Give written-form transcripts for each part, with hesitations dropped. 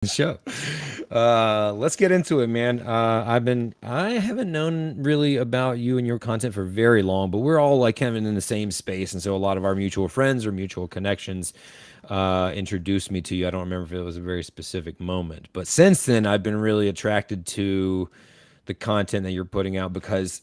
Show. Let's get into it, man. I haven't known really about you and your content for very long, but we're all like kind of in the same space, and so a lot of our mutual friends or mutual connections introduced me to you. I don't remember if it was a very specific moment, but since then, I've been really attracted to the content that you're putting out because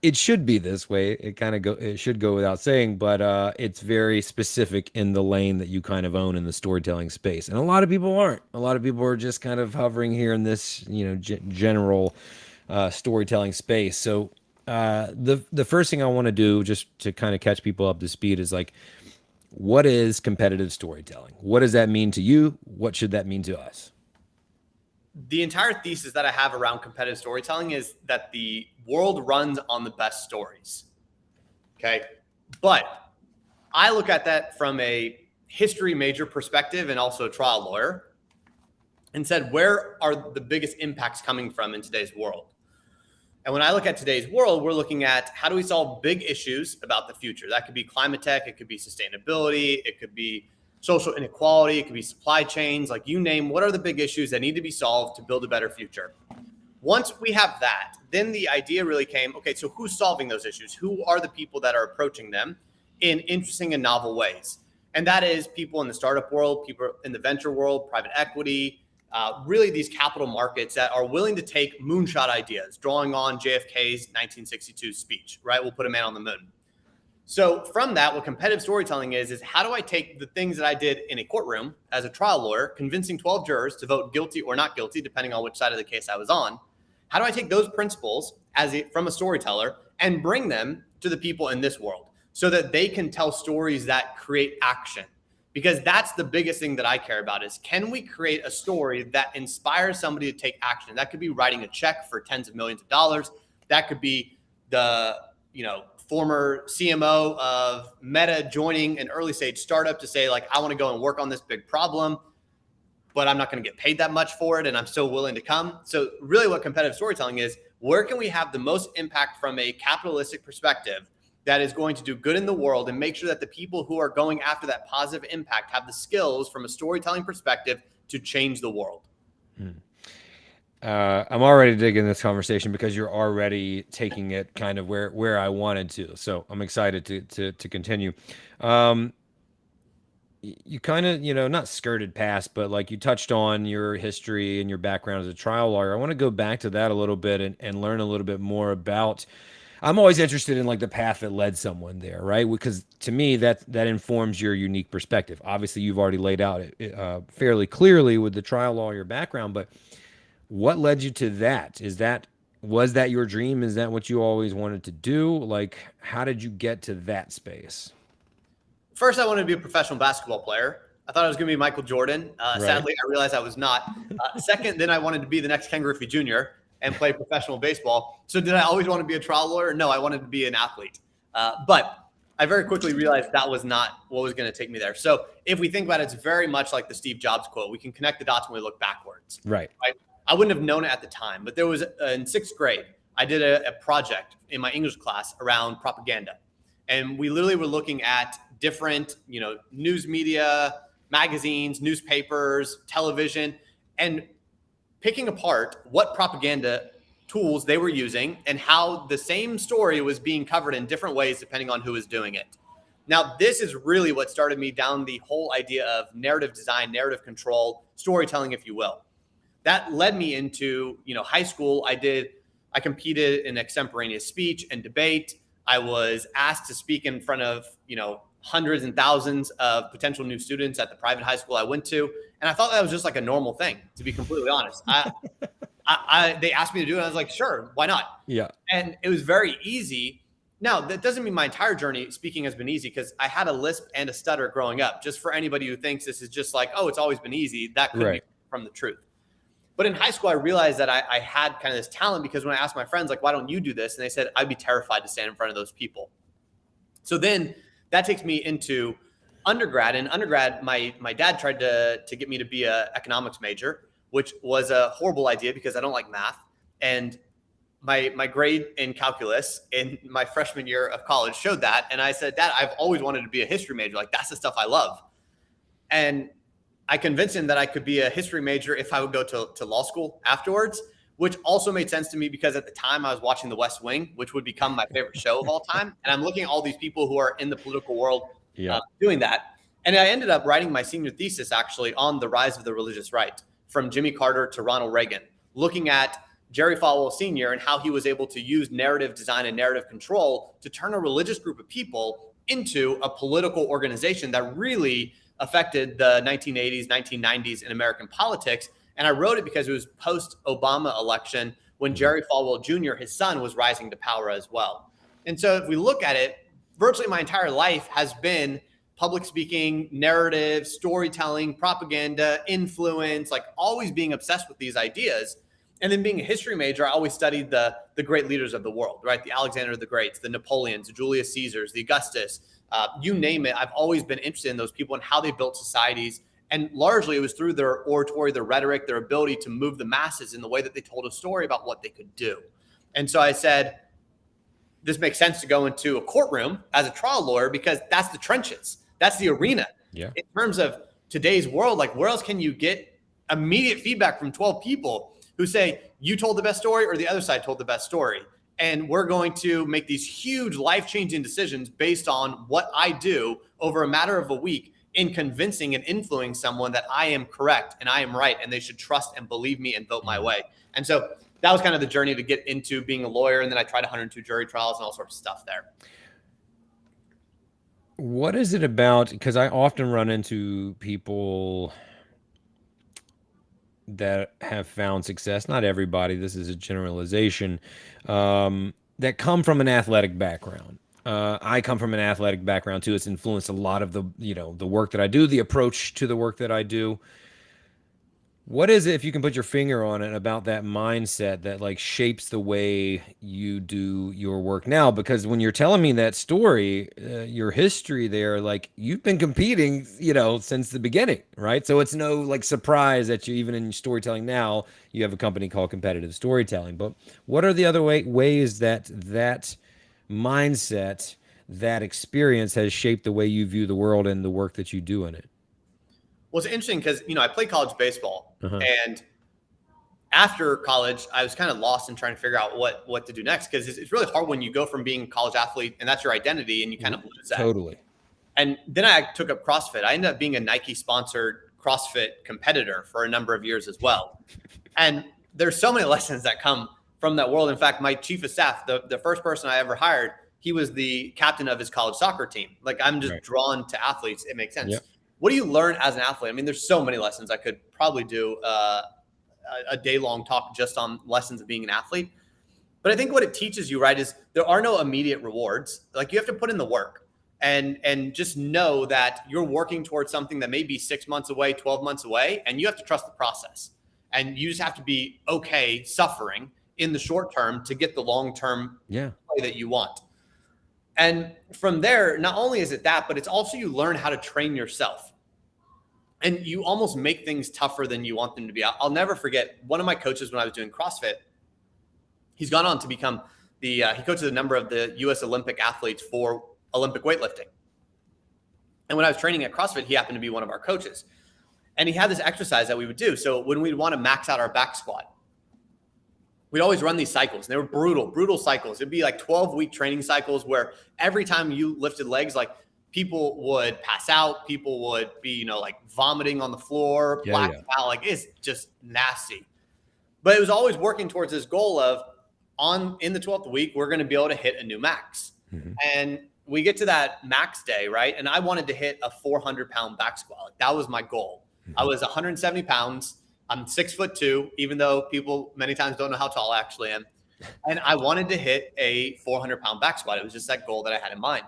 it should be this way. It should go without saying, but it's very specific in the lane that you kind of own in the storytelling space. And a lot of people aren't. A lot of people are just kind of hovering here in this, general storytelling space. So the first thing I want to do just to kind of catch people up to speed is like, what is competitive storytelling? What does that mean to you? What should that mean to us? The entire thesis that I have around competitive storytelling is that the world runs on the best stories. Okay. But I look at that from a history major perspective and also a trial lawyer and said, where are the biggest impacts coming from in today's world? And when I look at today's world, we're looking at how do we solve big issues about the future? That could be climate tech. It could be sustainability. It could be social inequality. It could be supply chains, like you name, what are the big issues that need to be solved to build a better future? Once we have that, then the idea really came, okay, so who's solving those issues? Who are the people that are approaching them in interesting and novel ways? And that is people in the startup world, people in the venture world, private equity, really these capital markets that are willing to take moonshot ideas, drawing on JFK's 1962 speech, right? We'll put a man on the moon. So from that, what competitive storytelling is how do I take the things that I did in a courtroom as a trial lawyer, convincing 12 jurors to vote guilty or not guilty, depending on which side of the case I was on? How do I take those principles from a storyteller and bring them to the people in this world so that they can tell stories that create action? Because that's the biggest thing that I care about is, can we create a story that inspires somebody to take action? That could be writing a check for tens of millions of dollars. That could be the, former CMO of Meta joining an early stage startup to say, like, I want to go and work on this big problem, but I'm not going to get paid that much for it, and I'm still willing to come. So really what competitive storytelling is, where can we have the most impact from a capitalistic perspective that is going to do good in the world and make sure that the people who are going after that positive impact have the skills from a storytelling perspective to change the world? I'm already digging this conversation because you're already taking it kind of where I wanted to. So I'm excited to continue. You kind of, not skirted past, but like you touched on your history and your background as a trial lawyer. I want to go back to that a little bit and learn a little bit more about. I'm always interested in like the path that led someone there, right? Because to me, that informs your unique perspective. Obviously, you've already laid out it fairly clearly with the trial lawyer background, but what led you to that? Was that your dream? Is that what you always wanted to do? Like, how did you get to that space? First, I wanted to be a professional basketball player. I thought I was going to be Michael Jordan. Right. Sadly, I realized I was not. Second, then I wanted to be the next Ken Griffey Jr. and play professional baseball. So did I always want to be a trial lawyer? No, I wanted to be an athlete. But I very quickly realized that was not what was going to take me there. So if we think about it, it's very much like the Steve Jobs quote. We can connect the dots when we look backwards. Right. I wouldn't have known it at the time, but there was in sixth grade, I did a project in my English class around propaganda. And we literally were looking at different, news media, magazines, newspapers, television, and picking apart what propaganda tools they were using and how the same story was being covered in different ways depending on who was doing it. Now, this is really what started me down the whole idea of narrative design, narrative control, storytelling, if you will. That led me into, high school. I competed in extemporaneous speech and debate. I was asked to speak in front of, hundreds and thousands of potential new students at the private high school I went to. And I thought that was just like a normal thing, to be completely honest. They asked me to do it. And I was like, sure, why not? Yeah. And it was very easy. Now, that doesn't mean my entire journey speaking has been easy, because I had a lisp and a stutter growing up. Just for anybody who thinks this is just like, oh, it's always been easy, that could be from the truth. But in high school, I realized that I had kind of this talent, because when I asked my friends, like, why don't you do this? And they said, I'd be terrified to stand in front of those people. So then that takes me into undergrad. In undergrad, my dad tried to get me to be an economics major, which was a horrible idea because I don't like math. And my grade in calculus in my freshman year of college showed that. And I said, Dad, I've always wanted to be a history major. Like, that's the stuff I love. And I convinced him that I could be a history major if I would go to law school afterwards, which also made sense to me because at the time I was watching The West Wing, which would become my favorite show of all time. And I'm looking at all these people who are in the political world doing that. And I ended up writing my senior thesis actually on the rise of the religious right, from Jimmy Carter to Ronald Reagan, looking at Jerry Falwell Sr. and how he was able to use narrative design and narrative control to turn a religious group of people into a political organization that really affected the 1980s, 1990s in American politics. And I wrote it because it was post-Obama election when Jerry Falwell Jr., his son, was rising to power as well. And so if we look at it, virtually my entire life has been public speaking, narrative, storytelling, propaganda, influence, like always being obsessed with these ideas. And then being a history major, I always studied the great leaders of the world, right? The Alexander the Greats, the Napoleons, the Julius Caesars, the Augustus, you name it. I've always been interested in those people and how they built societies. And largely it was through their oratory, their rhetoric, their ability to move the masses in the way that they told a story about what they could do. And so I said, this makes sense to go into a courtroom as a trial lawyer because that's the trenches. That's the arena. Yeah. In terms of today's world, like where else can you get immediate feedback from 12 people who say, you told the best story or the other side told the best story? And we're going to make these huge life-changing decisions based on what I do over a matter of a week in convincing and influencing someone that I am correct and I am right and they should trust and believe me and vote my way. And so that was kind of the journey to get into being a lawyer. And then I tried 102 jury trials and all sorts of stuff there. What is it about? Because I often run into people that have found success, not everybody, this is a generalization, that come from an athletic background. I come from an athletic background too. It's influenced a lot of the work that I do, the approach to the work that I do. What is it, if you can put your finger on it, about that mindset that like shapes the way you do your work now? Because when you're telling me that story, your history there, like you've been competing, since the beginning, right? So it's no like surprise that you, even in storytelling now, you have a company called Competitive Storytelling. But what are the other ways that mindset, that experience has shaped the way you view the world and the work that you do in it? Well, it's interesting because, I played college baseball and after college, I was kind of lost in trying to figure out what to do next. Because it's really hard when you go from being a college athlete and that's your identity and you kind of lose that. Totally. And then I took up CrossFit. I ended up being a Nike sponsored CrossFit competitor for a number of years as well. And there's so many lessons that come from that world. In fact, my chief of staff, the first person I ever hired, he was the captain of his college soccer team. Like I'm just drawn to athletes. It makes sense. Yep. What do you learn as an athlete? I mean, there's so many lessons. I could probably do a day-long talk just on lessons of being an athlete. But I think what it teaches you, right, is there are no immediate rewards. Like you have to put in the work and just know that you're working towards something that may be 6 months away, 12 months away, and you have to trust the process. And you just have to be okay suffering in the short term to get the long-term play that you want. And from there, not only is it that, but it's also you learn how to train yourself. And you almost make things tougher than you want them to be. I'll never forget one of my coaches when I was doing CrossFit. He's gone on to become he coaches a number of the U.S. Olympic athletes for Olympic weightlifting. And when I was training at CrossFit, he happened to be one of our coaches. And he had this exercise that we would do. So when we'd want to max out our back squat, we'd always run these cycles. And they were brutal cycles. It'd be like 12-week training cycles where every time you lifted legs, like people would pass out, people would be, like vomiting on the floor, black out, like it's just nasty. But it was always working towards this goal of in the 12th week, we're going to be able to hit a new max. Mm-hmm. And we get to that max day, right? And I wanted to hit a 400-pound back squat. Like that was my goal. Mm-hmm. I was 170 pounds. I'm 6'2", even though people many times don't know how tall I actually am. And I wanted to hit a 400-pound back squat. It was just that goal that I had in mind.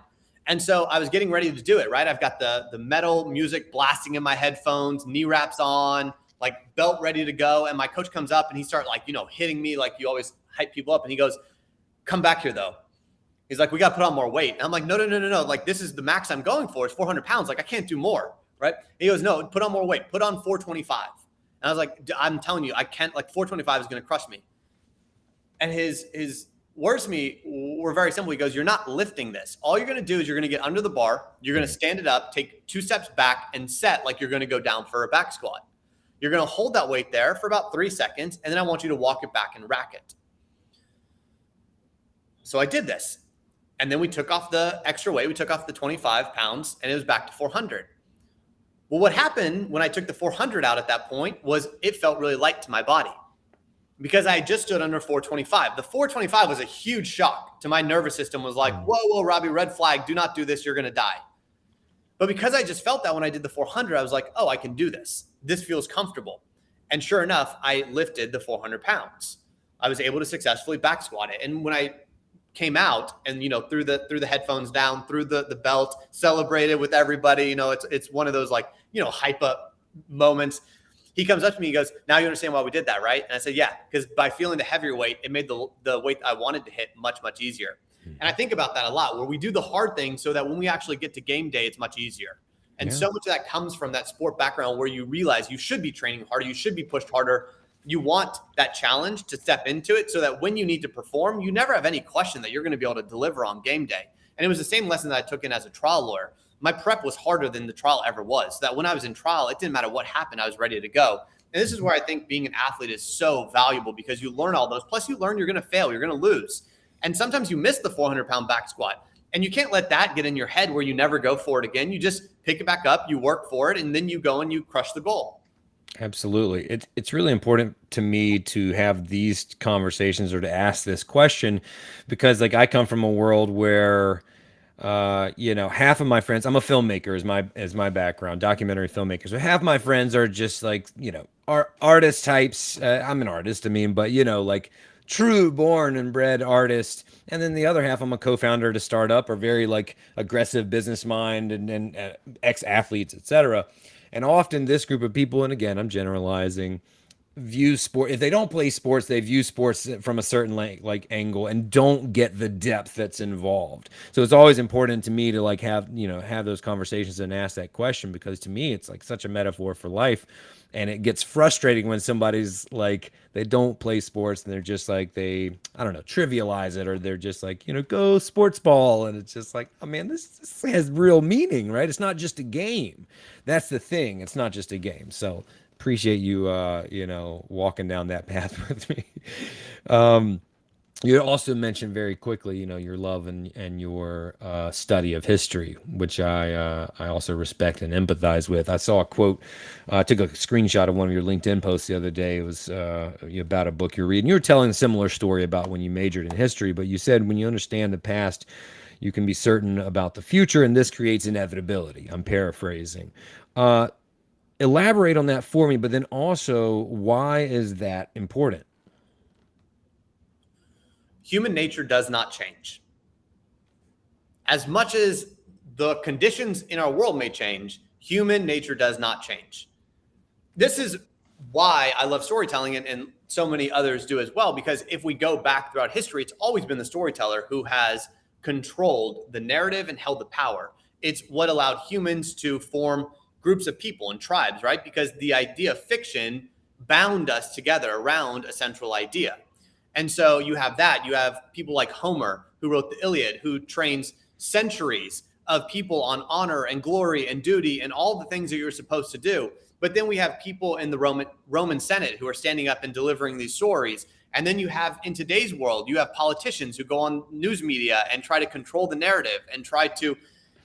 And so I was getting ready to do it, right? I've got the metal music blasting in my headphones, knee wraps on, like belt ready to go. And my coach comes up and he started hitting me like you always hype people up. And he goes, come back here though. He's like, we got to put on more weight. And I'm like, no. Like this is the max I'm going for. It's 400 pounds. Like I can't do more, right? He goes, no, put on more weight. Put on 425. And I was like, I'm telling you, I can't, like 425 is going to crush me. And his words to me were very simple. He goes, you're not lifting this. All you're going to do is you're going to get under the bar. You're going to stand it up, take 2 steps back and set like you're going to go down for a back squat. You're going to hold that weight there for about 3 seconds. And then I want you to walk it back and rack it. So I did this. And then we took off the extra weight. We took off the 25 pounds and it was back to 400. Well, what happened when I took the 400 out at that point was it felt really light to my body because I had just stood under 425. The 425 was a huge shock to my nervous system. Was like, whoa, Robbie, red flag. Do not do this. You're going to die. But because I just felt that when I did the 400, I was like, oh, I can do this. This feels comfortable. And sure enough, I lifted the 400 pounds. I was able to successfully back squat it. And when I came out and, threw the headphones down, threw the belt, celebrated with everybody, it's one of those like, hype up moments. He comes up to me, he goes, now you understand why we did that, right? And I said, yeah, because by feeling the heavier weight, it made the weight I wanted to hit much, much easier. And I think about that a lot, where we do the hard thing so that when we actually get to game day, it's much easier. And so much of that comes from that sport background where you realize you should be training harder, you should be pushed harder. You want that challenge to step into it so that when you need to perform, you never have any question that you're going to be able to deliver on game day. And it was the same lesson that I took in as a trial lawyer. My prep was harder than the trial ever was. So that when I was in trial, it didn't matter what happened, I was ready to go. And this is where I think being an athlete is so valuable because you learn all those. Plus, you learn you're going to fail, you're going to lose. And sometimes you miss the 400-pound back squat. And you can't let that get in your head where you never go for it again. You just pick it back up, you work for it, and then you go and you crush the goal. Absolutely. It's really important to me to have these conversations or to ask this question because like I come from a world where half of my friends, I'm a filmmaker as my background, documentary filmmaker. So half my friends are just like, artist types. I'm an artist, but like true born and bred artist. And then the other half, I'm a co-founder at a startup or very like aggressive business mind and ex-athletes, etc. And often this group of people, and again, I'm generalizing, view sport. If they don't play sports, they view sports from a certain like angle and don't get the depth that's involved. So it's always important to me to like have those conversations and ask that question because to me, it's like such a metaphor for life. And it gets frustrating when somebody's like, they don't play sports and they're just like, trivialize it, or they're just like, go sports ball. And it's just like, oh man, this has real meaning, right? It's not just a game. That's the thing. It's not just a game. So appreciate you, walking down that path with me. You also mentioned very quickly, your love and your study of history, which I also respect and empathize with. I saw a quote, took a screenshot of one of your LinkedIn posts the other day. It was about a book you're reading. You were telling a similar story about when you majored in history, but you said when you understand the past, you can be certain about the future, and this creates inevitability. I'm paraphrasing. Elaborate on that for me, but then also, why is that important? Human nature does not change. As much as the conditions in our world may change, human nature does not change. This is why I love storytelling, and so many others do as well, because if we go back throughout history, it's always been the storyteller who has controlled the narrative and held the power. It's what allowed humans to form groups of people and tribes, right? Because the idea of fiction bound us together around a central idea. And so you have that. You have people like Homer, who wrote the Iliad, who trains centuries of people on honor and glory and duty and all the things that you're supposed to do. But then we have people in the Roman Senate who are standing up and delivering these stories. And then you have, in today's world, you have politicians who go on news media and try to control the narrative and try to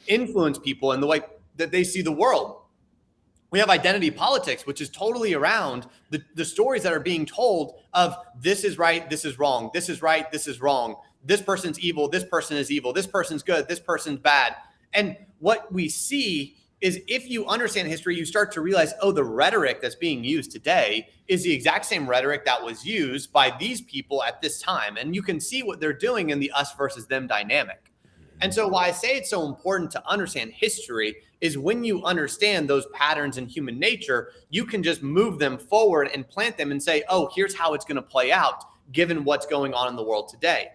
influence people in the way that they see the world. We have identity politics, which is totally around the stories that are being told of this is right, this is wrong, this is right, this is wrong, this person's evil, this person is evil, this person's good, this person's bad. And what we see is if you understand history, you start to realize, oh, the rhetoric that's being used today is the exact same rhetoric that was used by these people at this time. And you can see what they're doing in the us versus them dynamic. And so why I say it's so important to understand history is when you understand those patterns in human nature, you can just move them forward and plant them and say, oh, here's how it's going to play out given what's going on in the world today.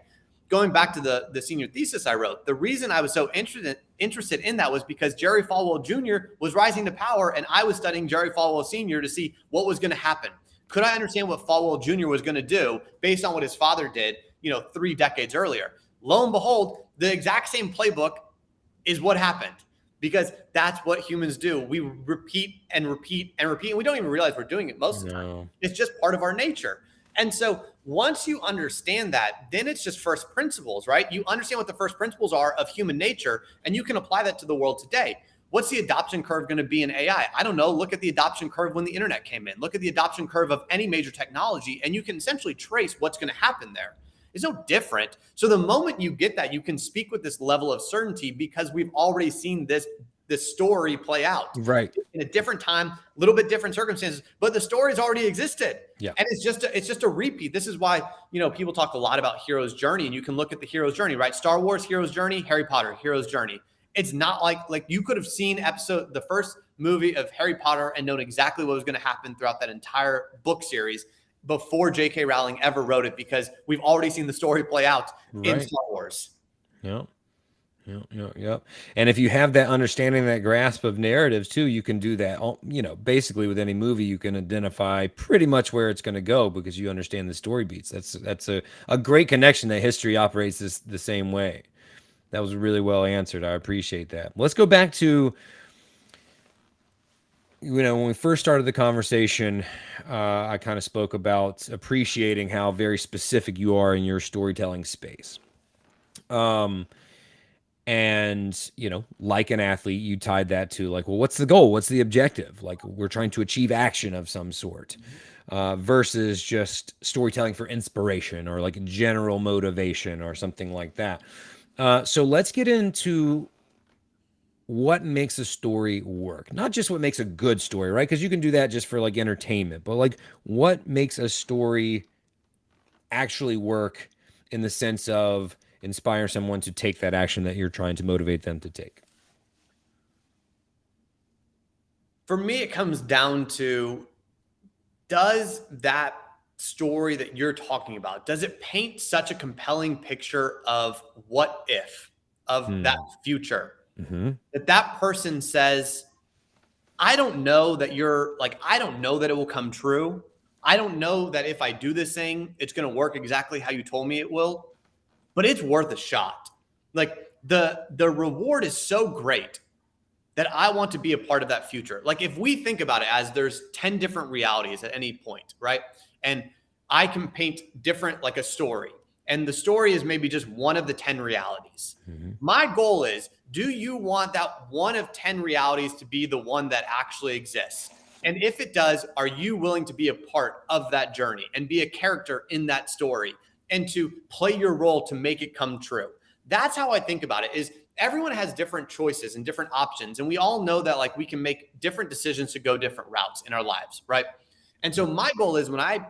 Going back to the senior thesis I wrote, the reason I was so interested in that was because Jerry Falwell Jr. was rising to power, and I was studying Jerry Falwell Sr. to see what was going to happen. Could I understand what Falwell Jr. was going to do based on what his father did? 3 decades earlier. Lo and behold, the exact same playbook is what happened, because that's what humans do. We repeat and repeat and repeat, and we don't even realize we're doing it most of the time. It's just part of our nature. And so once you understand that, then it's just first principles, right? You understand what the first principles are of human nature, and you can apply that to the world today. What's the adoption curve going to be in AI? I don't know. Look at the adoption curve when the internet came in. Look at the adoption curve of any major technology, and you can essentially trace what's going to happen there. It's no different. So the moment you get that, you can speak with this level of certainty, because we've already seen this story play out, right, in a different time, a little bit different circumstances, but the story's already existed. Yeah. And it's just a repeat. This is why, people talk a lot about hero's journey, and you can look at the hero's journey, right? Star Wars, hero's journey; Harry Potter, hero's journey. It's not like you could have seen the first movie of Harry Potter and known exactly what was going to happen throughout that entire book series before J.K. Rowling ever wrote it, because we've already seen the story play out in Star Wars. Yep. And if you have that understanding, that grasp of narratives too, you can do that, basically with any movie. You can identify pretty much where it's going to go because you understand the story beats. That's a great connection, that history operates the same way. That was really well answered. I appreciate that. Let's go back to, when we first started the conversation, I kind of spoke about appreciating how very specific you are in your storytelling space. And, like an athlete, you tied that to like, well, what's the goal? What's the objective? Like, we're trying to achieve action of some sort, versus just storytelling for inspiration or like general motivation or something like that. So let's get into what makes a story work. Not just what makes a good story, right? Because you can do that just for like entertainment, but like what makes a story actually work in the sense of inspire someone to take that action that you're trying to motivate them to take. For me, it comes down to, does that story that you're talking about, does it paint such a compelling picture of what if, of that future, that person says, I don't know that I don't know that it will come true. I don't know that if I do this thing, it's going to work exactly how you told me it will, but it's worth a shot. Like the reward is so great that I want to be a part of that future. Like if we think about it as there's 10 different realities at any point, right? And I can paint different, like a story, and the story is maybe just one of the 10 realities. My goal is, do you want that one of 10 realities to be the one that actually exists? And if it does, are you willing to be a part of that journey and be a character in that story and to play your role to make it come true? That's how I think about it. Is everyone has different choices and different options. And we all know that like we can make different decisions to go different routes in our lives, right? And so my goal is, when I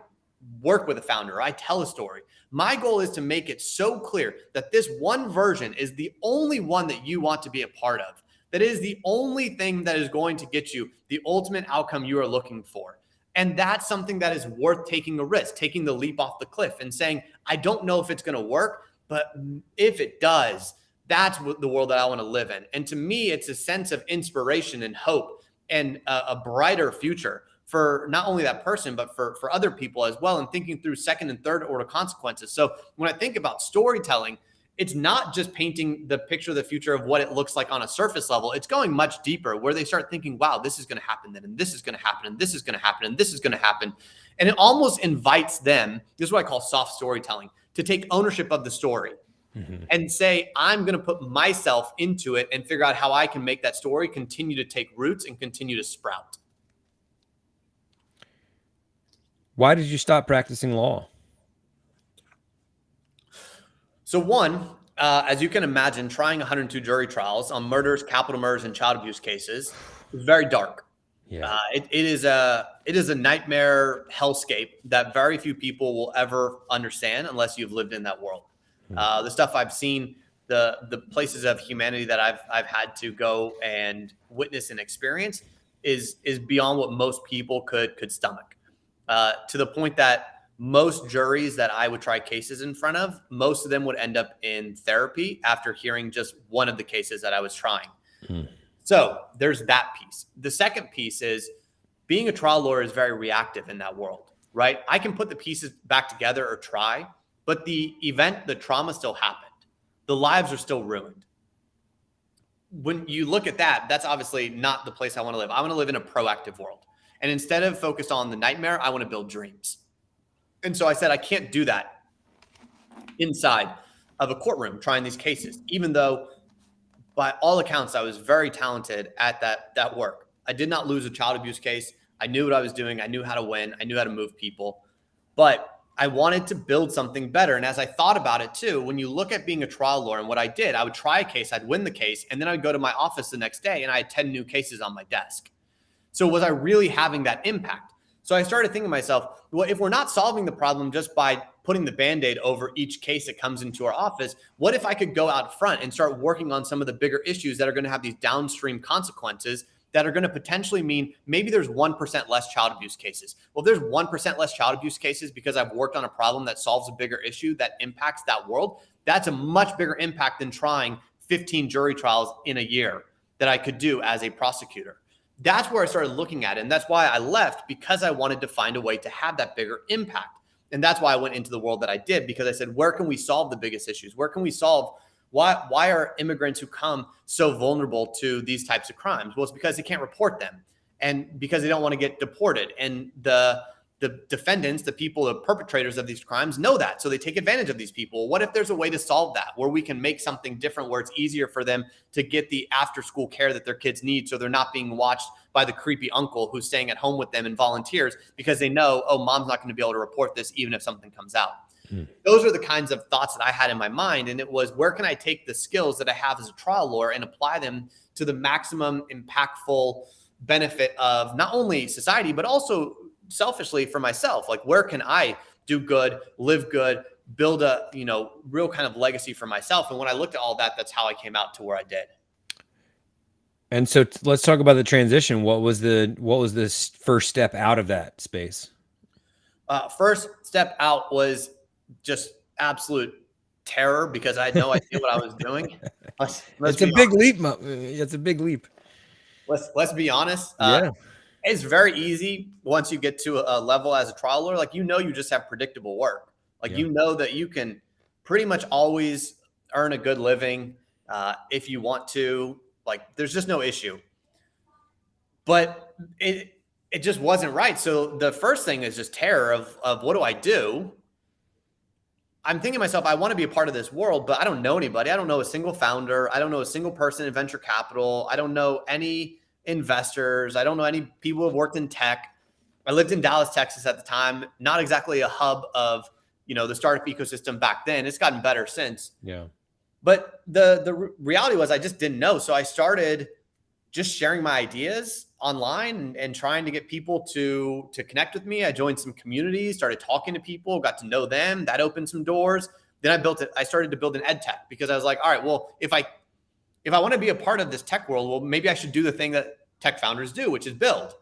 work with a founder, I tell a story, my goal is to make it so clear that this one version is the only one that you want to be a part of. That is the only thing that is going to get you the ultimate outcome you are looking for. And that's something that is worth taking a risk, taking the leap off the cliff and saying, I don't know if it's going to work, but if it does, that's what the world that I want to live in. And to me, it's a sense of inspiration and hope and a brighter future for not only that person, but for other people as well, and thinking through second and third order consequences. So when I think about storytelling, it's not just painting the picture of the future of what it looks like on a surface level. It's going much deeper, where they start thinking, wow, this is going to happen then, and this is going to happen, and this is going to happen, and this is going to happen. And it almost invites them, this is what I call soft storytelling, to take ownership of the story and say, I'm going to put myself into it and figure out how I can make that story continue to take roots and continue to sprout. Why did you stop practicing law? So one, as you can imagine, trying 102 jury trials on murders, capital murders, and child abuse cases is very dark. Yeah. It is a nightmare hellscape that very few people will ever understand unless you've lived in that world. The stuff I've seen, the places of humanity that I've had to go and witness and experience is beyond what most people could stomach. To the point that most juries that I would try cases in front of, most of them would end up in therapy after hearing just one of the cases that I was trying. So there's that piece. The second piece is, being a trial lawyer is very reactive in that world, right? I can put the pieces back together or try, but the event, the trauma still happened. The lives are still ruined. When you look at that, that's obviously not the place I want to live. I want to live in a proactive world. And instead of focused on the nightmare, I want to build dreams. And so I said, I can't do that inside of a courtroom trying these cases, even though by all accounts, I was very talented at that work. I did not lose a child abuse case. I knew what I was doing. I knew how to win. I knew how to move people. But I wanted to build something better. And as I thought about it too, when you look at being a trial lawyer and what I did, I would try a case, I'd win the case, and then I'd go to my office the next day and I had 10 new cases on my desk. So was I really having that impact? So I started thinking to myself, well, if we're not solving the problem just by putting the Band-Aid over each case that comes into our office, what if I could go out front and start working on some of the bigger issues that are going to have these downstream consequences that are going to potentially mean maybe there's 1% less child abuse cases. Well, if there's 1% less child abuse cases because I've worked on a problem that solves a bigger issue that impacts that world, that's a much bigger impact than trying 15 jury trials in a year that I could do as a prosecutor. That's where I started looking at it. And that's why I left, because I wanted to find a way to have that bigger impact. And that's why I went into the world that I did, because I said, where can we solve the biggest issues? Where can we solve why are immigrants who come so vulnerable to these types of crimes? Well, it's because they can't report them and because they don't want to get deported. And the defendants, the people, the perpetrators of these crimes know that. So they take advantage of these people. What if there's a way to solve that, where we can make something different, where it's easier for them to get the after school care that their kids need, so they're not being watched by the creepy uncle who's staying at home with them and volunteers because they know, oh, mom's not going to be able to report this even if something comes out. Those are the kinds of thoughts that I had in my mind. And it was, where can I take the skills that I have as a trial lawyer and apply them to the maximum impactful benefit of not only society, but also selfishly for myself? Like, where can I do good, live good, build a, real kind of legacy for myself? And when I looked at all that, that's how I came out to where I did. And so let's talk about the transition. What was the first step out of that space? First step out was just absolute terror, because I had no idea what I was doing. It's a big leap. It's a big leap. Let's be honest. Yeah. It's very easy once you get to a level as a trial lawyer. Like, you just have predictable work. Like, that you can pretty much always earn a good living if you want to. Like, there's just no issue. But it just wasn't right. So the first thing is just terror of what do I do? I'm thinking to myself, I want to be a part of this world, but I don't know anybody. I don't know a single founder. I don't know a single person in venture capital. I don't know any investors. I don't know any people who have worked in tech. I lived in Dallas, Texas at the time, not exactly a hub of, the startup ecosystem back then. It's gotten better since. Yeah. But the reality was I just didn't know. So I started just sharing my ideas online and trying to get people to connect with me. I joined some communities, started talking to people, got to know them. That opened some doors. Then I started to build an ed tech, because I was like, all right, well, if I want to be a part of this tech world, well, maybe I should do the thing that tech founders do, which is build.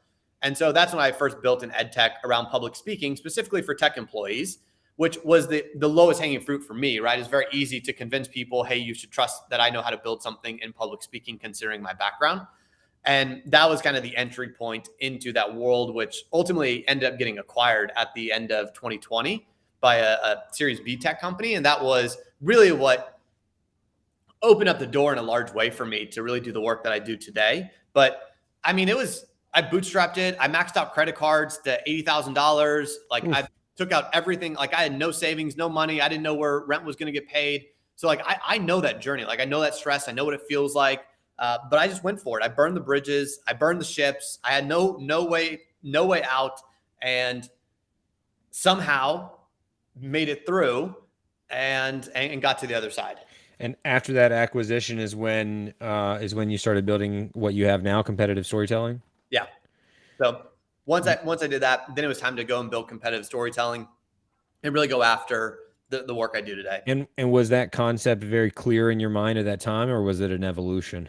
And so that's when I first built an ed tech around public speaking, specifically for tech employees, which was the lowest hanging fruit for me, right? It's very easy to convince people, hey, you should trust that I know how to build something in public speaking, considering my background. And that was kind of the entry point into that world, which ultimately ended up getting acquired at the end of 2020 by a Series B tech company. And that was really what opened up the door in a large way for me to really do the work that I do today. But I mean, I bootstrapped it. I maxed out credit cards to $80,000. Like, I took out everything. Like, I had no savings, no money. I didn't know where rent was going to get paid. So like, I know that journey. Like, I know that stress. I know what it feels like. But I just went for it. I burned the bridges. I burned the ships. I had no way out, and somehow made it through and got to the other side. And after that acquisition is when you started building what you have now, competitive storytelling. Yeah. So once I did that, then it was time to go and build competitive storytelling and really go after the work I do today. And was that concept very clear in your mind at that time, or was it an evolution?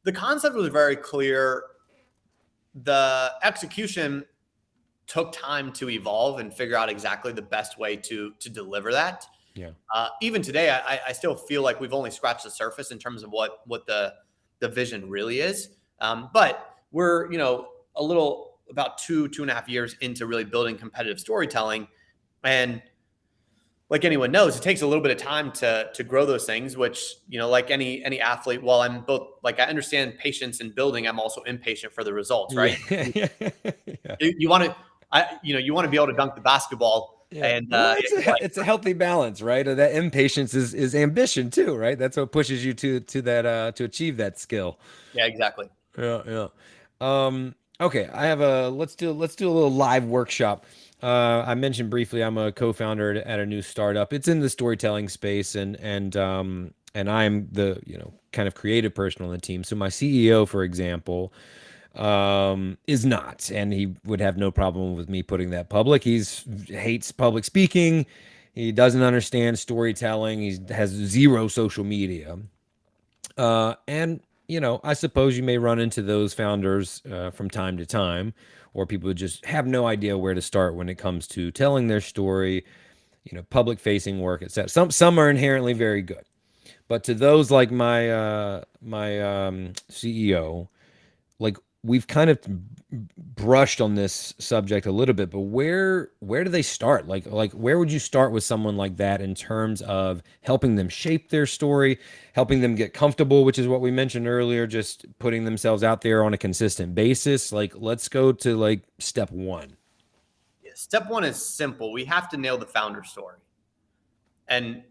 The concept was very clear. The execution took time to evolve and figure out exactly the best way to deliver that. Yeah. Even today, I still feel like we've only scratched the surface in terms of what the vision really is. But we're, a little about 2.5 years into really building competitive storytelling. And like anyone knows, it takes a little bit of time to grow those things, which, like any athlete, while I'm both, like, I understand patience in building, I'm also impatient for the results, Yeah. right? Yeah. You want to, you want to be able to dunk the basketball, Yeah. and Well, like, it's a healthy balance, right? That impatience is ambition too, right? That's what pushes you to that to achieve that skill. yeah, exactly. Yeah, yeah. Okay, I have a let's do a little live workshop. I mentioned briefly I'm a co-founder at a new startup. It's in the storytelling space, and I'm the kind of creative person on the team. So my CEO, for example, is not, and he would have no problem with me putting that public. He's hates public speaking. He doesn't understand storytelling. He has zero social media. And I suppose you may run into those founders from time to time, or people who just have no idea where to start when it comes to telling their story, public facing work, etc. Some are inherently very good, but to those like my CEO, like we've kind of brushed on this subject a little bit, but where do they start? Like where would you start with someone like that in terms of helping them shape their story, helping them get comfortable, which is what we mentioned earlier, just putting themselves out there on a consistent basis? Like let's go to like step one. Yeah, step one is simple. We have to nail the founder story. And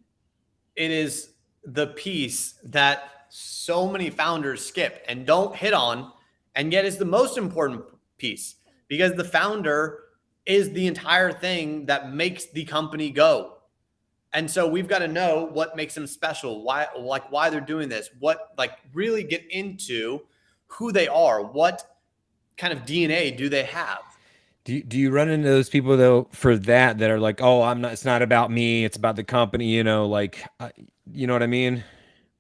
it is the piece that so many founders skip and don't hit on, and yet is the most important piece, because the founder is the entire thing that makes the company go. And so we've got to know what makes them special, why they're doing this, what, like, really get into who they are, what kind of DNA do they have. Do you run into those people though for that are like, oh, I'm not, it's not about me, it's about the company, like, you know what I mean?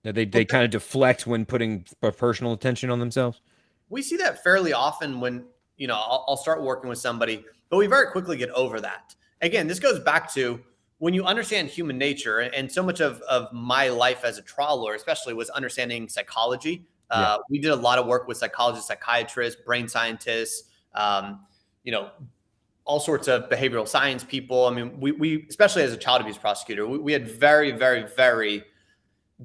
That they Well, kind of deflect when putting personal attention on themselves. we see that fairly often when, I'll start working with somebody, but we very quickly get over that. Again, this goes back to when you understand human nature, and so much of my life as a trial lawyer, especially, was understanding psychology. Yeah. We did a lot of work with psychologists, psychiatrists, brain scientists, you know, all sorts of behavioral science people. I mean, we especially as a child abuse prosecutor, we had very, very, very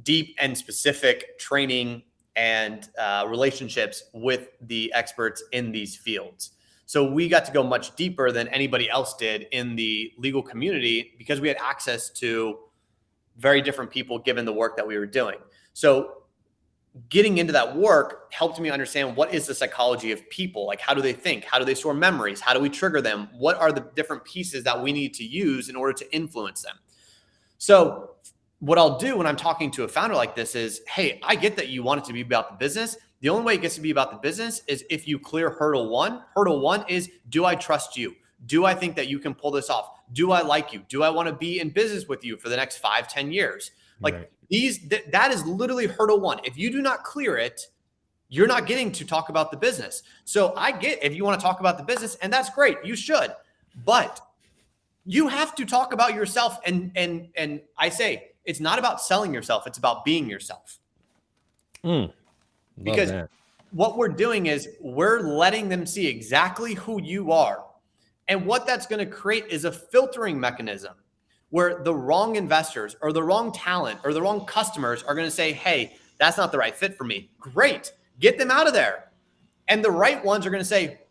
deep and specific training and relationships with the experts in these fields. So we got to go much deeper than anybody else did in the legal community because we had access to very different people given the work that we were doing. So getting into that work helped me understand what is the psychology of people. Like, how do they think? How do they store memories? How do we trigger them? What are the different pieces that we need to use in order to influence them? So what I'll do when I'm talking to a founder like this is, hey, I get that you want it to be about the business. The only way it gets to be about the business is if you clear hurdle one. Hurdle one is, do I trust you? Do I think that you can pull this off? Do I like you? Do I want to be in business with you for the next 5-10 years? Like, Right. that is literally hurdle one. If you do not clear it, you're not getting to talk about the business. So I get if you want to talk about the business, and that's great, you should, but you have to talk about yourself. And I say it's not about selling yourself; it's about being yourself. Love Because that. what we're doing is we're letting them see exactly who you are, and what that's going to create is a filtering mechanism where the wrong investors or the wrong talent or the wrong customers are going to say, hey, that's not the right fit for me. Great. Get them out of there. And the right ones are going to say,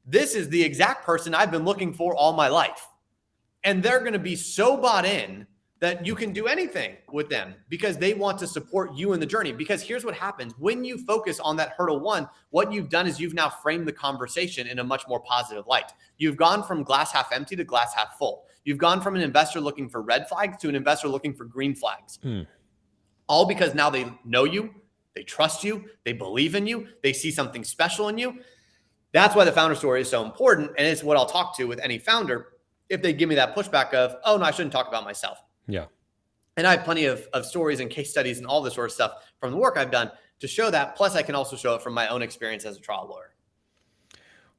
this is the exact person I've been looking for all my life. And they're going to be so bought in that you can do anything with them because they want to support you in the journey. Because here's what happens. When you focus on that hurdle one, what you've done is you've now framed the conversation in a much more positive light. You've gone from glass half empty to glass half full. You've gone from an investor looking for red flags to an investor looking for green flags. All because now they know you, they trust you, they believe in you, they see something special in you. That's why the founder story is so important. And it's what I'll talk to with any founder if they give me that pushback of, oh, no, I shouldn't talk about myself. Yeah. And I have plenty of stories and case studies and all this sort of stuff from the work I've done to show that. Plus, I can also show it from my own experience as a trial lawyer.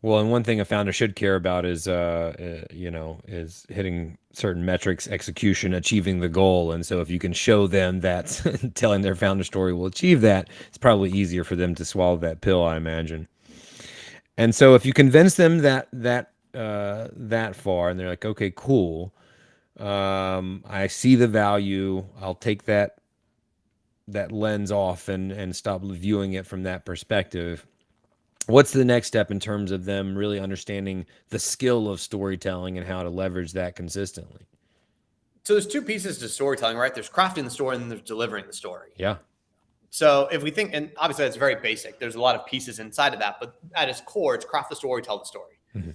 Well, and one thing a founder should care about is, is hitting certain metrics, execution, achieving the goal. And so if you can show them that telling their founder story will achieve that, it's probably easier for them to swallow that pill, I imagine. And so if you convince them that far and they're like, okay, cool. I see the value. I'll take that lens off and stop viewing it from that perspective. What's the next step in terms of them really understanding the skill of storytelling and how to leverage that consistently? So there's two pieces to storytelling, right? There's crafting the story and then there's delivering the story. Yeah. So if we think, and obviously that's very basic, there's a lot of pieces inside of that, but at its core, it's craft the story, tell the story. Mm-hmm.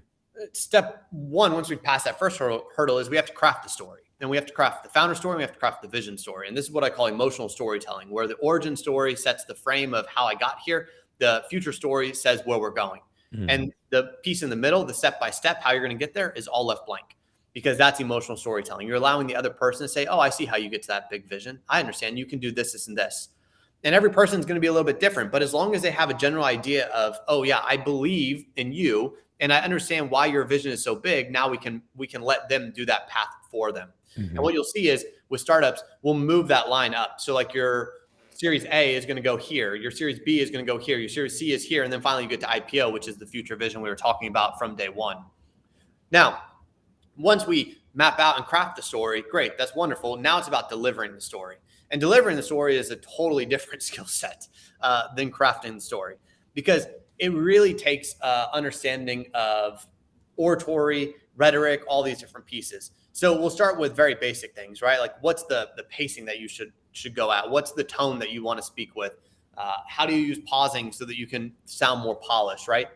Step one, once we pass that first hurdle, is we have to craft the story. Then we have to craft the founder story, and we have to craft the vision story. And this is what I call emotional storytelling, where the origin story sets the frame of how I got here. The future story says where we're going. Mm-hmm. And the piece in the middle, the step-by-step, how you're going to get there, is all left blank, because that's emotional storytelling. You're allowing the other person to say, oh, I see how you get to that big vision. I understand. You can do this, this, and this. And every person is going to be a little bit different. But as long as they have a general idea of, oh, yeah, I believe in you, and I understand why your vision is so big, now we can let them do that path for them. Mm-hmm. And what you'll see is with startups, we'll move that line up. So like your Series A is going to go here. Your Series B is going to go here. Your Series C is here. And then finally you get to IPO, which is the future vision we were talking about from day one. Now, once we map out and craft the story, great, that's wonderful. Now it's about delivering the story. And delivering the story is a totally different skill set than crafting the story, because it really takes understanding of oratory, rhetoric, all these different pieces. So we'll start with very basic things, right? Like what's the pacing that you should go at? What's the tone that you want to speak with? How do you use pausing so that you can sound more polished, right?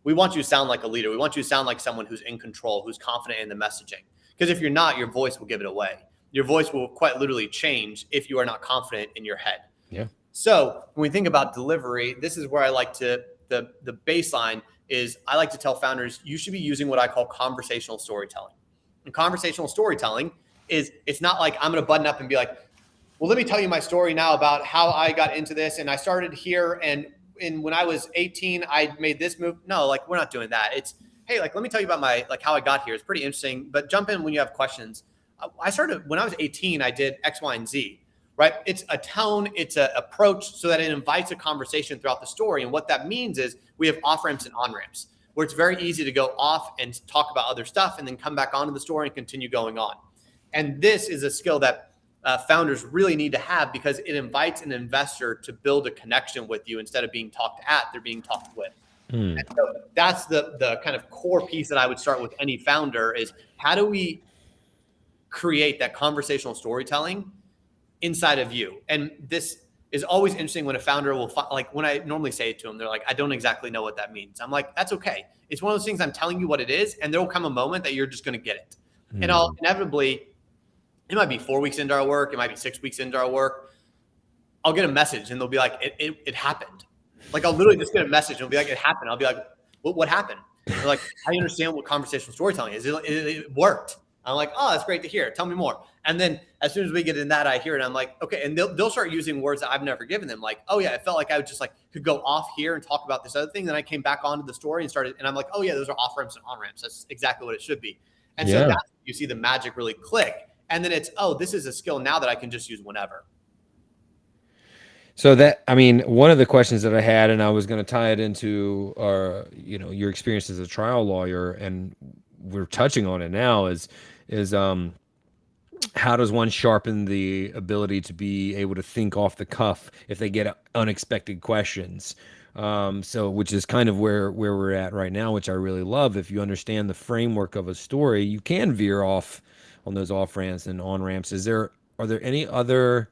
We want you to sound like a leader. We want you to sound like someone who's in control, who's confident in the messaging. Because if you're not, your voice will give it away. Your voice will quite literally change if you are not confident in your head. Yeah. So when we think about delivery, this is where I like to, the baseline is I like to tell founders, you should be using what I call conversational storytelling. And conversational storytelling is, it's not like I'm going to button up and be like, well, let me tell you my story now about how I got into this. And I started here. And when I was 18, I made this move. No, like we're not doing that. It's, hey, like, let me tell you about how I got here. It's pretty interesting, but jump in when you have questions. I started when I was 18, I did X, Y, and Z, right? It's a tone, it's an approach so that it invites a conversation throughout the story. And what that means is we have off ramps and on ramps, where it's very easy to go off and talk about other stuff and then come back onto the story and continue going on. And this is a skill that founders really need to have, because it invites an investor to build a connection with you. Instead of being talked at, they're being talked with. And so that's the kind of core piece that I would start with any founder is, how do we create that conversational storytelling inside of you? And this is always interesting when a founder will like when I normally say it to them, they're like, I don't exactly know what that means. I'm like, that's okay. It's one of those things, I'm telling you what it is, and there will come a moment that you're just going to get it. And I'll inevitably, it might be 4 weeks into our work, it might be 6 weeks into our work, I'll get a message and they'll be like, it happened. Like I'll literally just get a message and it'll be like, it happened. I'll be like, what happened? They're like, I understand what conversational storytelling is. It worked. I'm like, oh, that's great to hear. Tell me more. And then as soon as we get in that, I hear it. I'm like, okay. And they'll start using words that I've never given them. Like, oh yeah, it felt like I would just like could go off here and talk about this other thing. Then I came back onto the story and started, and I'm like, oh yeah, those are off ramps and on ramps. That's exactly what it should be. And so that's, you see the magic really click. And then it's, oh, this is a skill now that I can just use whenever. So that, I mean, one of the questions that I had, and I was going to tie it into your experience as a trial lawyer, and we're touching on it now, is how does one sharpen the ability to be able to think off the cuff if they get unexpected questions? So which is kind of where we're at right now, which I really love. If you understand the framework of a story, you can veer off on those off ramps and on ramps. Are there any other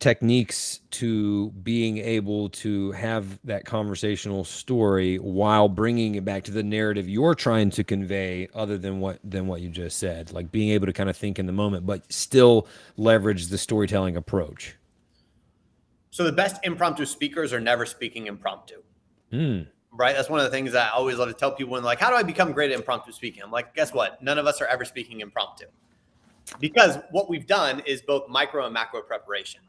techniques to being able to have that conversational story while bringing it back to the narrative you're trying to convey, other than what you just said, like being able to kind of think in the moment but still leverage the storytelling approach? So the best impromptu speakers are never speaking impromptu. Right? That's one of the things that I always love to tell people when they're like, how do I become great at impromptu speaking? I'm like, guess what? None of us are ever speaking impromptu, because what we've done is both micro and macro preparation.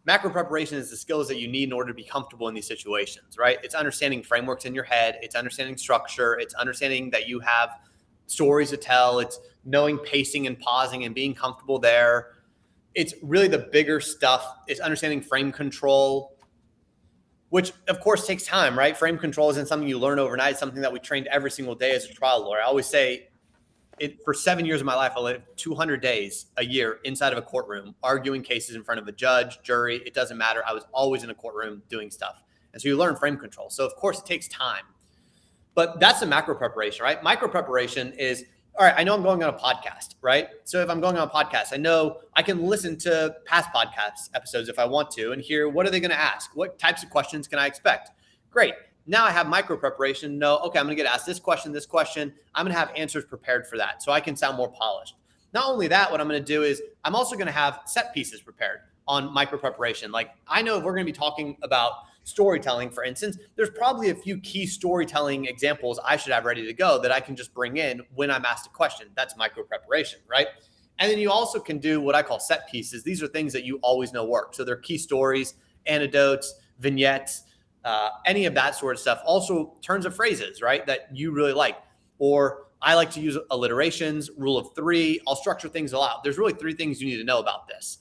Macro preparation is the skills that you need in order to be comfortable in these situations, right? It's understanding frameworks in your head. It's understanding structure. It's understanding that you have stories to tell. It's knowing pacing and pausing and being comfortable there. It's really the bigger stuff. It's understanding frame control, which of course takes time, right? Frame control isn't something you learn overnight. It's something that we trained every single day as a trial lawyer. I always say for 7 years of my life, I lived 200 days a year inside of a courtroom, arguing cases in front of a judge, jury. It doesn't matter. I was always in a courtroom doing stuff. And so you learn frame control. So of course it takes time, but that's the macro preparation, right? Micro preparation is, all right, I know I'm going on a podcast, right? So if I'm going on a podcast, I know I can listen to past podcast episodes if I want to and hear what are they going to ask? What types of questions can I expect? Great. Now I have micro preparation. No, okay, I'm going to get asked this question. I'm going to have answers prepared for that so I can sound more polished. Not only that, what I'm going to do is I'm also going to have set pieces prepared on micro preparation. Like I know if we're going to be talking about storytelling, for instance, there's probably a few key storytelling examples I should have ready to go that I can just bring in when I'm asked a question. That's micro preparation, right? And then you also can do what I call set pieces. These are things that you always know work. So they're key stories, anecdotes, vignettes, any of that sort of stuff. Also turns of phrases, right, that you really like. Or I like to use alliterations, rule of three. I'll structure things out. There's really 3 things you need to know about this.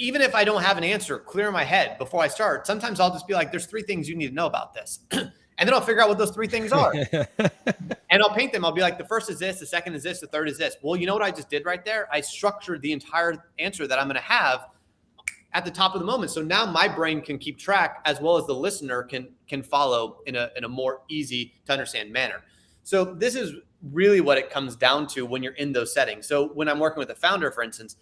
Even if I don't have an answer clear in my head before I start, sometimes I'll just be like, there's 3 things you need to know about this. And then I'll figure out what those 3 things are. And I'll paint them. I'll be like, the first is this, the second is this, the third is this. Well, you know what I just did right there? I structured the entire answer that I'm going to have at the top of the moment. So now my brain can keep track as well as the listener can follow in a more easy to understand manner. So this is really what it comes down to when you're in those settings. So when I'm working with a founder, for instance,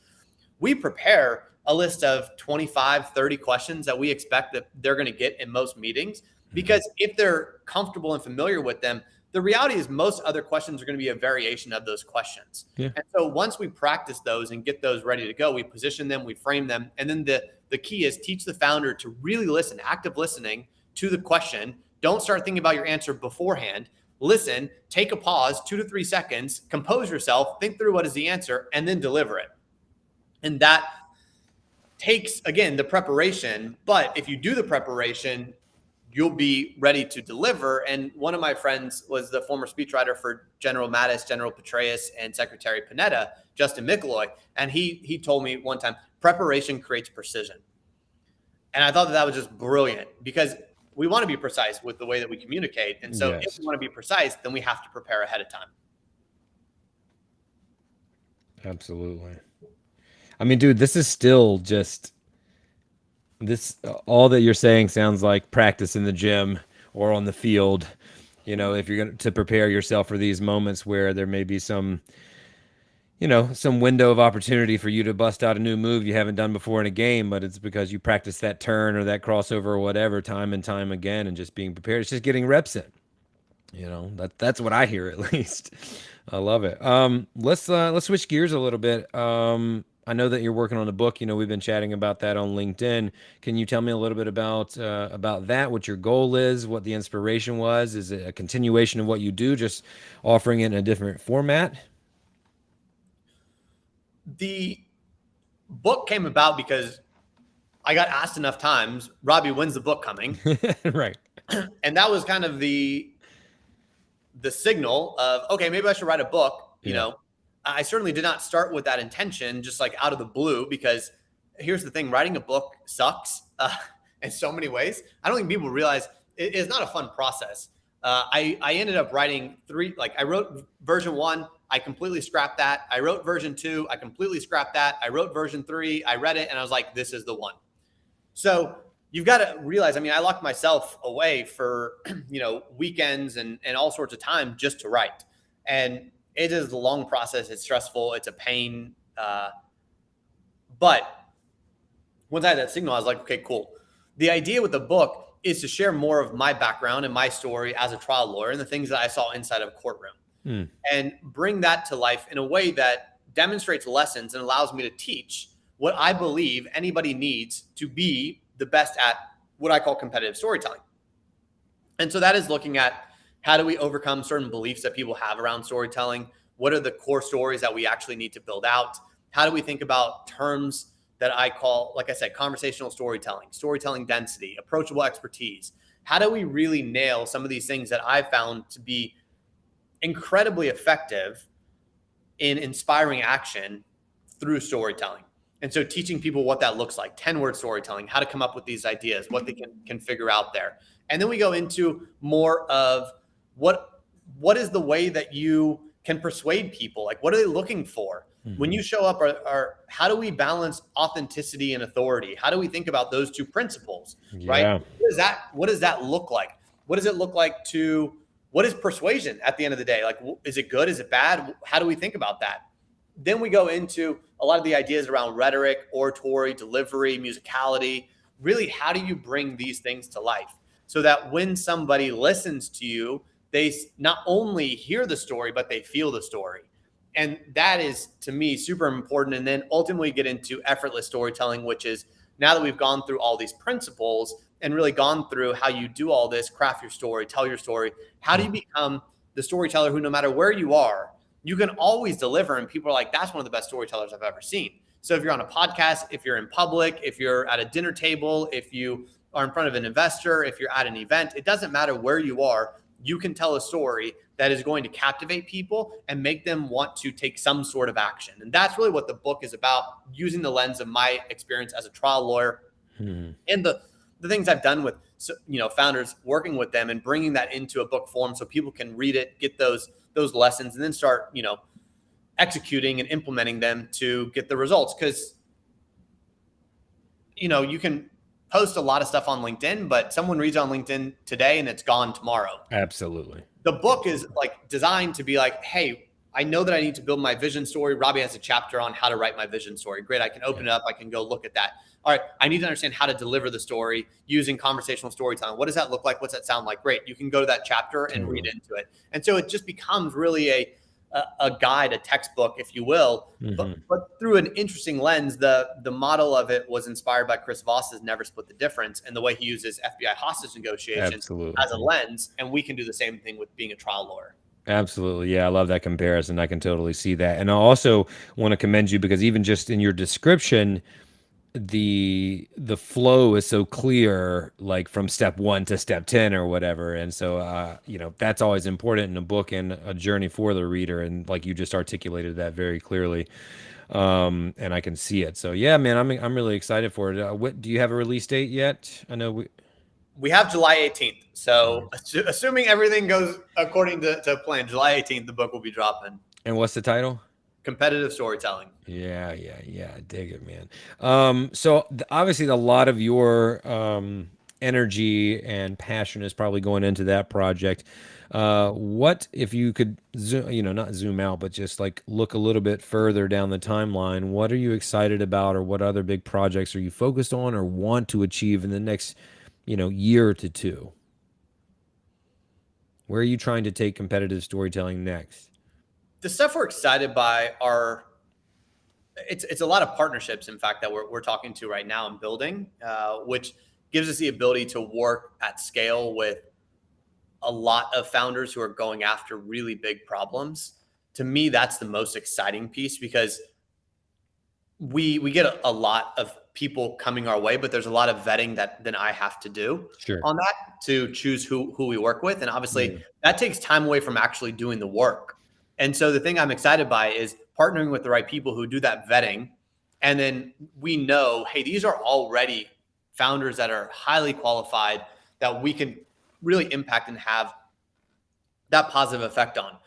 we prepare a list of 25, 30 questions that we expect that they're going to get in most meetings, because if they're comfortable and familiar with them, the reality is most other questions are going to be a variation of those questions. Yeah. And so once we practice those and get those ready to go, we position them, we frame them. And then the key is teach the founder to really listen, active listening to the question. Don't start thinking about your answer beforehand. Listen, take a pause, 2 to 3 seconds, compose yourself, think through what is the answer, and then deliver it. And that takes, again, the preparation. But if you do the preparation, you'll be ready to deliver. And one of my friends was the former speechwriter for General Mattis, General Petraeus, and Secretary Panetta, Justin McElroy. And he told me one time, preparation creates precision. And I thought that was just brilliant, because we want to be precise with the way that we communicate. And so if we want to be precise, then we have to prepare ahead of time. Absolutely. I mean, dude, this is still just all that you're saying sounds like practice in the gym or on the field. You know, if you're going to prepare yourself for these moments where there may be some window of opportunity for you to bust out a new move you haven't done before in a game, but it's because you practice that turn or that crossover or whatever time and time again, and just being prepared. It's just getting reps in. You know, that's what I hear, at least. I love it. Let's switch gears a little bit. I know that you're working on a book. You know, we've been chatting about that on LinkedIn. Can you tell me a little bit about that, what your goal is, what the inspiration was? Is it a continuation of what you do, just offering it in a different format? The book came about because I got asked enough times, Robbie, when's the book coming? Right. And that was kind of the signal of, okay, maybe I should write a book. You know, I certainly did not start with that intention, just like out of the blue, because here's the thing, writing a book sucks in so many ways. I don't think people realize it's not a fun process. I ended up writing 3, I wrote version 1, I completely scrapped that. I wrote version 2, I completely scrapped that. I wrote version 3, I read it, and I was like, this is the one. So you've got to realize, I mean, I locked myself away for, weekends and all sorts of time just to write. And it is a long process. It's stressful. It's a pain. But once I had that signal, I was like, okay, cool. The idea with the book is to share more of my background and my story as a trial lawyer and the things that I saw inside of a courtroom, and bring that to life in a way that demonstrates lessons and allows me to teach what I believe anybody needs to be the best at what I call competitive storytelling. And so that is looking at, how do we overcome certain beliefs that people have around storytelling? What are the core stories that we actually need to build out? How do we think about terms that I call, like I said, conversational storytelling, storytelling density, approachable expertise? How do we really nail some of these things that I've found to be incredibly effective in inspiring action through storytelling? And so teaching people what that looks like, 10-word storytelling, how to come up with these ideas, what they can figure out there. And then we go into more of what is the way that you can persuade people? Like, what are they looking for? When Mhm. you show up, how do we balance authenticity and authority? How do we think about those two principles, right? Yeah. What does that look like? What does it look like to, what is persuasion at the end of the day? Like, is it good? Is it bad? How do we think about that? Then we go into a lot of the ideas around rhetoric, oratory, delivery, musicality. Really, how do you bring these things to life so that when somebody listens to you, they not only hear the story, but they feel the story? And that is, to me, super important. And then ultimately get into effortless storytelling, which is, now that we've gone through all these principles and really gone through how you do all this, craft your story, tell your story, how do you become the storyteller who, no matter where you are, you can always deliver? And people are like, that's one of the best storytellers I've ever seen. So if you're on a podcast, if you're in public, if you're at a dinner table, if you are in front of an investor, if you're at an event, it doesn't matter where you are, you can tell a story that is going to captivate people and make them want to take some sort of action. And that's really what the book is about, using the lens of my experience as a trial lawyer and the things I've done with, founders, working with them and bringing that into a book form so people can read it, get those lessons, and then start, executing and implementing them to get the results. Because, you can post a lot of stuff on LinkedIn, but someone reads on LinkedIn today and it's gone tomorrow. Absolutely. The book is like designed to be like, hey, I know that I need to build my vision story. Robbie has a chapter on how to write my vision story. Great. I can open it up. I can go look at that. All right. I need to understand how to deliver the story using conversational storytelling. What does that look like? What's that sound like? Great. You can go to that chapter and read into it. And so it just becomes really a guide, a textbook, if you will, but through an interesting lens. The model of it was inspired by Chris Voss's Never Split the Difference, and the way he uses FBI hostage negotiations as a lens. And we can do the same thing with being a trial lawyer. Absolutely. Yeah, I love that comparison. I can totally see that. And I also want to commend you because even just in your description, the flow is so clear, like from step 1 to step 10 or whatever. And so that's always important in a book and a journey for the reader. And like you just articulated that very clearly. And I can see it. So yeah, man, I'm really excited for it. What do you have a release date yet? I know we have July 18th. So assuming everything goes according to plan, July 18th, the book will be dropping. And what's the title? Competitive Storytelling. Yeah. I dig it, man. So obviously a lot of your energy and passion is probably going into that project. What if you could not zoom out, but just like look a little bit further down the timeline, what are you excited about, or what other big projects are you focused on or want to achieve in the next, year to two? Where are you trying to take competitive storytelling next? The stuff we're excited by are, it's a lot of partnerships, in fact, that we're talking to right now and building, which gives us the ability to work at scale with a lot of founders who are going after really big problems. To me, that's the most exciting piece, because we get a lot of people coming our way, but there's a lot of vetting that then I have to do on that to choose who we work with. And obviously that takes time away from actually doing the work. And so the thing I'm excited by is partnering with the right people who do that vetting. And then we know, hey, these are already founders that are highly qualified that we can really impact and have that positive effect on.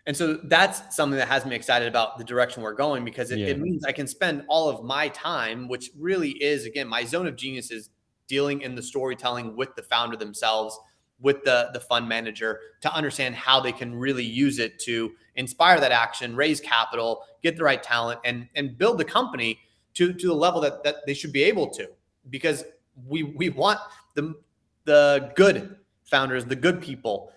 And so that's something that has me excited about the direction we're going, because it means I can spend all of my time, which really is, again, my zone of genius is dealing in the storytelling with the founder themselves, with the fund manager, to understand how they can really use it to inspire that action, raise capital, get the right talent, and build the company to the level that they should be able to. Because we want the good founders, the good people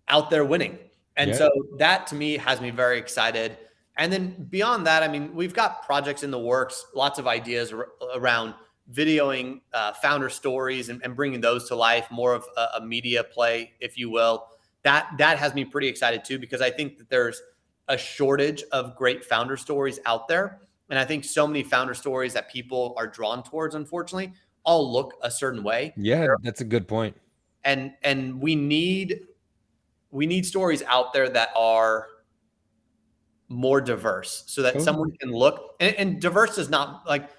out there winning. And so that to me has me very excited. And then beyond that, I mean, we've got projects in the works, lots of ideas around videoing founder stories and bringing those to life, more of a media play, if you will. That has me pretty excited too, because I think that there's a shortage of great founder stories out there. And I think so many founder stories that people are drawn towards, unfortunately, all look a certain way. Yeah, that's a good point. And we need stories out there that are more diverse, so that someone can look, and diverse is not like,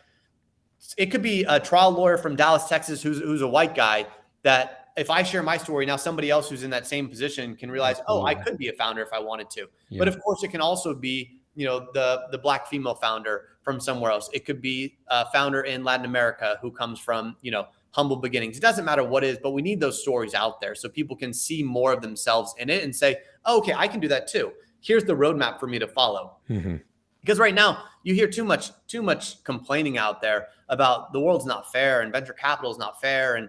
it could be a trial lawyer from Dallas, Texas, who's a white guy that if I share my story, now somebody else who's in that same position can realize, oh, I Absolutely. could be a founder if I wanted to. Yeah. But of course, it can also be, the Black female founder from somewhere else. It could be a founder in Latin America who comes from, humble beginnings. It doesn't matter what it is, but we need those stories out there so people can see more of themselves in it and say, oh, okay, I can do that too. Here's the roadmap for me to follow. Mm-hmm. Because right now you hear too much complaining out there about the world's not fair and venture capital is not fair. And,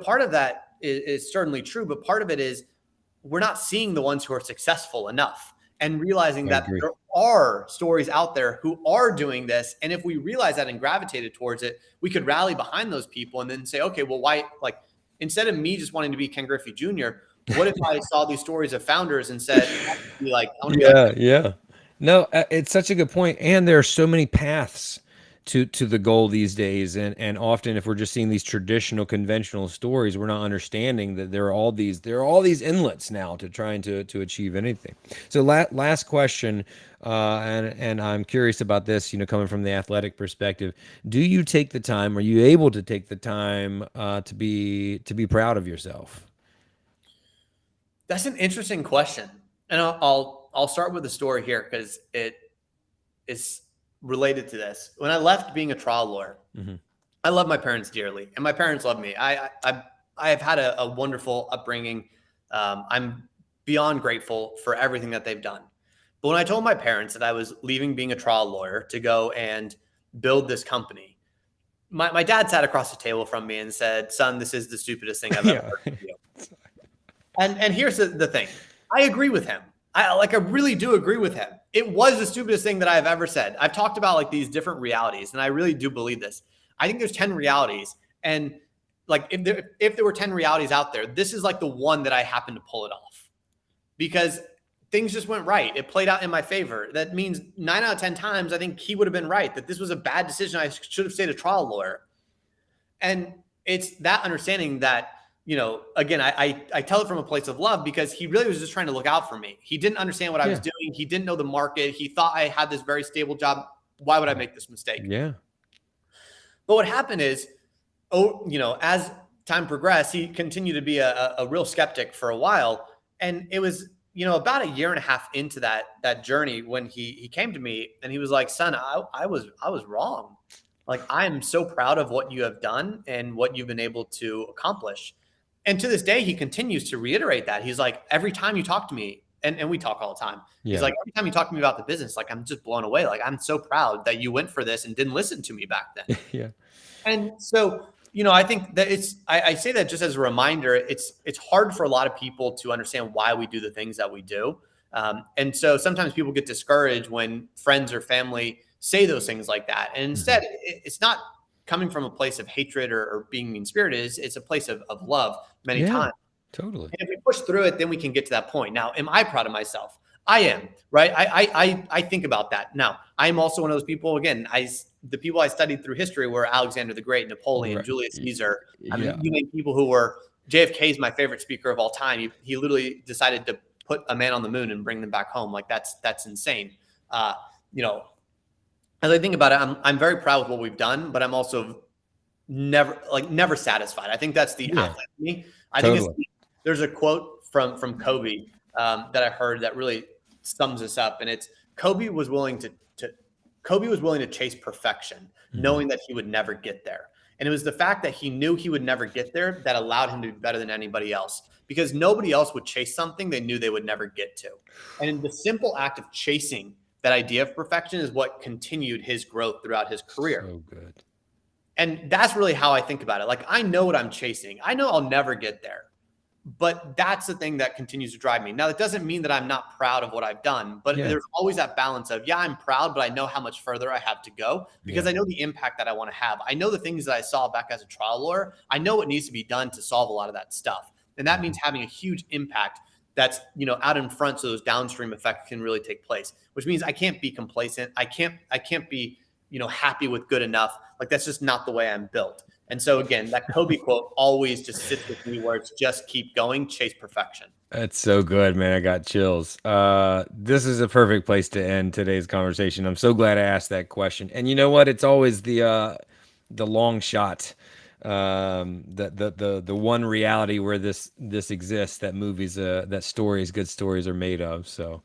part of that is certainly true, but part of it is we're not seeing the ones who are successful enough and realizing that there are stories out there who are doing this. And if we realize that and gravitated towards it, we could rally behind those people and then say, okay, well, why, instead of me just wanting to be Ken Griffey Jr., what if I saw these stories of founders and said, yeah. No, it's such a good point. And there are so many paths to the goal these days. And often if we're just seeing these traditional conventional stories, we're not understanding that there are all these inlets now to trying to achieve anything. So last question, and I'm curious about this, coming from the athletic perspective, do you take the time, are you able to take the time to be proud of yourself? That's an interesting question. And I'll start with the story here because it is related to this. When I left being a trial lawyer, Mm-hmm. I love my parents dearly, and my parents love me. I have had a wonderful upbringing. I'm beyond grateful for everything that they've done. But when I told my parents that I was leaving being a trial lawyer to go and build this company, my dad sat across the table from me and said, "Son, this is the stupidest thing I've ever heard from you." And here's the thing. I agree with him. I really do agree with him. It was the stupidest thing that I've ever said. I've talked about these different realities, and I really do believe this. I think there's 10 realities. And if there were 10 realities out there, this is the one that I happened to pull it off because things just went right. It played out in my favor. That means 9 out of 10 times, I think he would have been right, that this was a bad decision. I should have stayed a trial lawyer. And it's that understanding that, again, I tell it from a place of love because he really was just trying to look out for me. He didn't understand what I was doing. He didn't know the market. He thought I had this very stable job. Why would I make this mistake? Yeah. But what happened is, as time progressed, he continued to be a real skeptic for a while. And it was, about a year and a half into that journey when he came to me and he was like, "Son, I was wrong. I am so proud of what you have done and what you've been able to accomplish." And to this day, he continues to reiterate that. He's like, every time you talk to me, and we talk all the time. Yeah. He's like, every time you talk to me about the business, I'm just blown away. I'm so proud that you went for this and didn't listen to me back then. Yeah. And so, I think that I say that just as a reminder, it's hard for a lot of people to understand why we do the things that we do. And so sometimes people get discouraged when friends or family say those things like that. And instead, it's not coming from a place of hatred or being mean-spirited. It's a place of love many times. Totally. And if we push through it, then we can get to that point. Now, am I proud of myself? I am, right? I think about that. Now, I'm also one of those people, again, the people I studied through history were Alexander the Great, Napoleon, Julius Caesar. I mean, you name people who were, JFK is my favorite speaker of all time. He literally decided to put a man on the moon and bring them back home. That's insane. As I think about it, I'm very proud with what we've done, but I'm also never satisfied. I think that's the athlete in me. I think there's a quote from Kobe that I heard that really sums this up, and it's Kobe was willing to chase perfection, knowing that he would never get there. And it was the fact that he knew he would never get there that allowed him to be better than anybody else, because nobody else would chase something they knew they would never get to. And in the simple act of chasing that idea of perfection is what continued his growth throughout his career. So good. And that's really how I think about it. I know what I'm chasing. I know I'll never get there, but that's the thing that continues to drive me. Now, that doesn't mean that I'm not proud of what I've done, but there's always that balance of, I'm proud, but I know how much further I have to go because I know the impact that I want to have. I know the things that I saw back as a trial lawyer. I know what needs to be done to solve a lot of that stuff. And that means having a huge impact that's, out in front, so those downstream effects can really take place, which means I can't be complacent. I can't be, happy with good enough. That's just not the way I'm built. And so again, that Kobe quote always just sits with me, where it's just keep going, chase perfection. That's so good, man. I got chills. This is a perfect place to end today's conversation. I'm so glad I asked that question. And you know what? It's always the long shot. the one reality where this exists, that movies, that stories, good stories are made of. So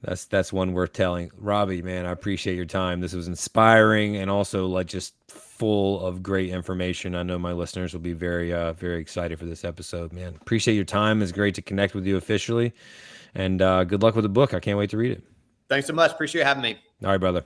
that's one worth telling. Robbie, man, I appreciate your time. This was inspiring and also like just full of great information. I know my listeners will be very excited for this episode, man. Appreciate your time. It's great to connect with you officially, and good luck with the book. I can't wait to read it. Thanks so much. Appreciate you having me. All right, brother.